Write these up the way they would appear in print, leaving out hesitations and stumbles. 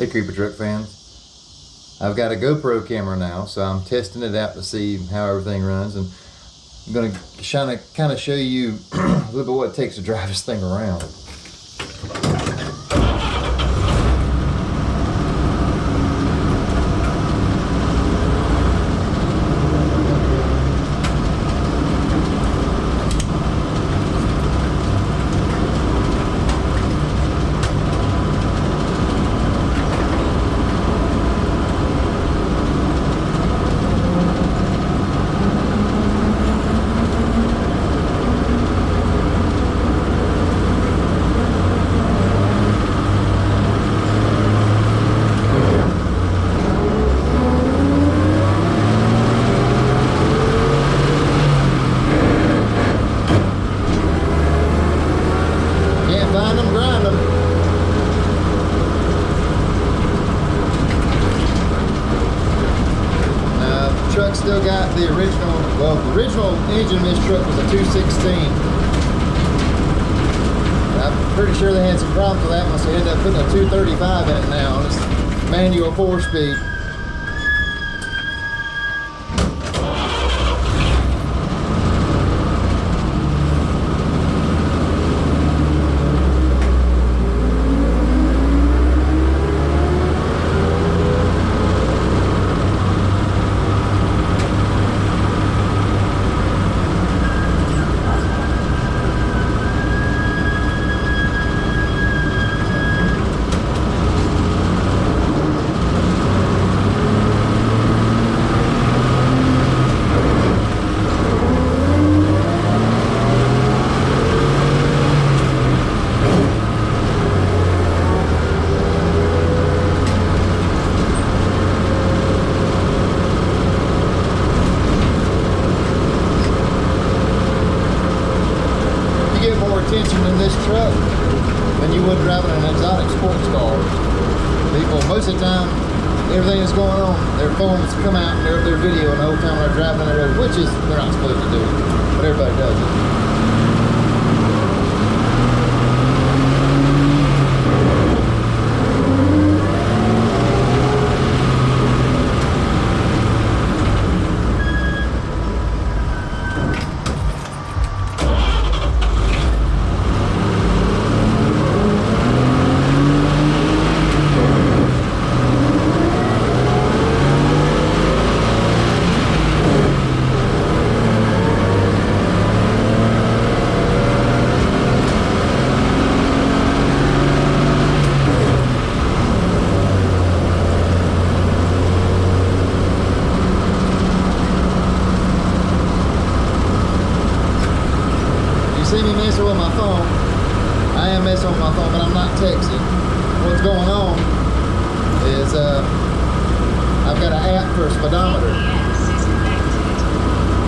Hey Creeper Truck fans, I've got a GoPro camera now, so I'm testing it out to see how everything runs, and I'm going to kind of show you a little bit what it takes to drive this thing around. Truck still got the original, well, the original engine in this truck was a 216. I'm pretty sure they had some problems with that one, so they ended up putting a 235 in it now. It's manual 4-speed. Attention in this truck than you would driving an exotic sports car. People, most of the time, everything that's going on, their phones come out and they're videoing the whole time they're driving on the road, which is, they're not supposed to do, but everybody does it. See me messing with my phone. I am messing with my phone, but I'm not texting. What's going on is I've got an app for a speedometer.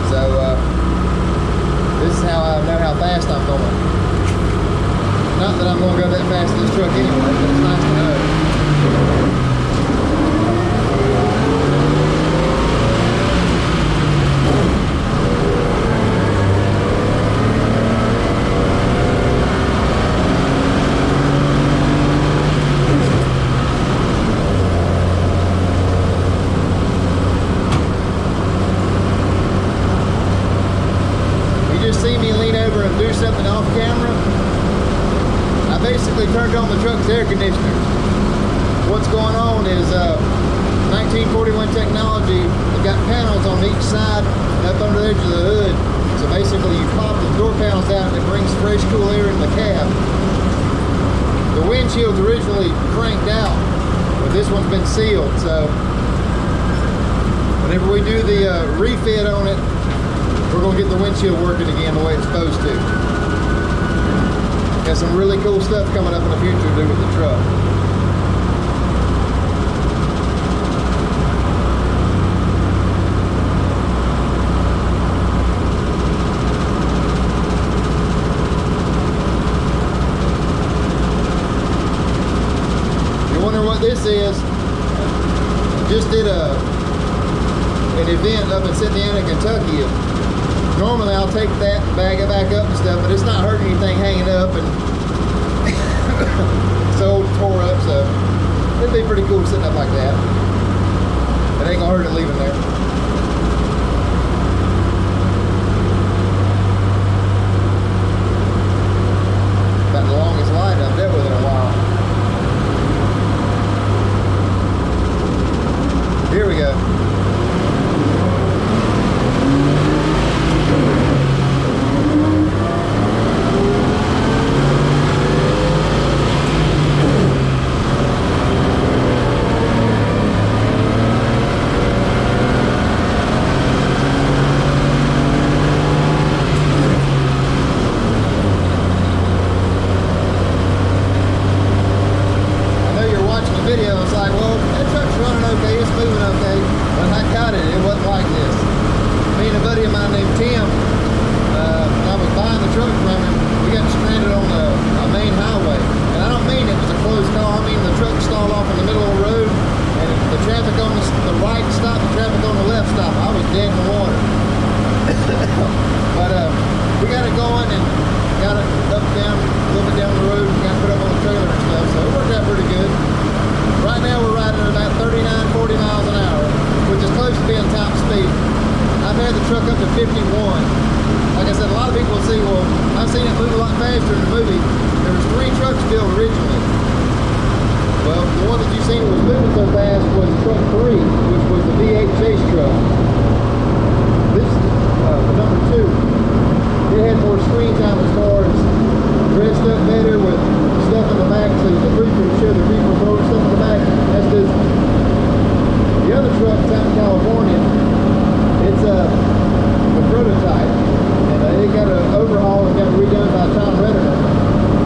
So this is how I know how fast I'm going. Not that I'm going to go that fast in this truck anyway, but it's nice to know. See me lean over and do something off camera, I basically turned on the truck's air conditioner. What's going on is 1941 technology. They've got panels on each side up under the edge of the hood. So basically you pop the door panels out and it brings fresh cool air in the cab. The windshield's originally cranked out, but this one's been sealed. So whenever we do the refit on it, we're going to get the windshield working again the way it's supposed to. Got some really cool stuff coming up in the future to do with the truck. If you wonder what this is, just did an event up in Cynthiana, Kentucky. Normally I'll take that and bag it back up and stuff, but it's not hurting anything hanging up, and it's old, tore up, so it'd be pretty cool sitting up like that. It ain't gonna hurt it leaving there. About the longest line I've dealt with in a while. Here we go. Video, it's like, well, that truck's running okay, it's moving okay. When I caught it, it wasn't like this. Me and a buddy of mine named Tim, I was buying the truck from him. We got stranded on a main highway. And I don't mean it was a closed call, I mean the truck stalled off in the middle of the road, and the traffic on the right stopped, the traffic on the left stopped. I was dead in the water. But we got it going and got it up, down, a little bit down the road, and got put up on the trailer and stuff, so it worked out pretty good. Right now we're riding at about 39, 40 miles an hour, which is close to being top speed. I've had the truck up to 51. Like I said, a lot of people will see, well, I've seen it move a lot faster in the movie. There was 3 trucks built originally. Well, the one that you seen was moving so fast was truck 3, which was the V8 chase truck. This, the number 2, it had more screen time as far as dressed up better with stuff in the back, so the reaper show the reaper motor stuff in the back. That's this. The other truck out in California, it's a prototype, and it got an overhaul and got redone by Tom Redderman,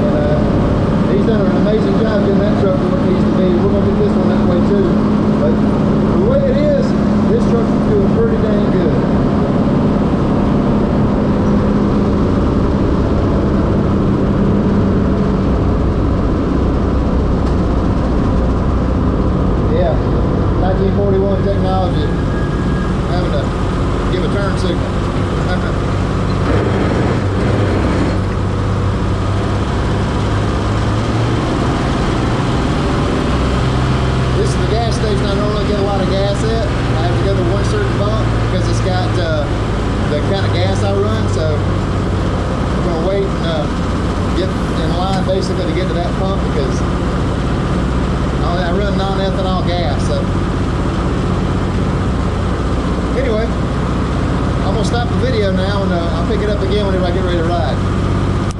and he's done an amazing job getting that truck where it needs to be. We're gonna get this one that way too, but the way it is, this truck's doing pretty dang good. Yeah, 1941 technology, having to give a turn signal. This is the gas station I normally get a lot of gas at. I have to go to one certain pump because it's got the kind of gas I run, so we're going to wait and get in line basically to get to that pump because I run non-ethanol gas. So anyway, I'm going to stop the video now and I'll pick it up again whenever I get ready to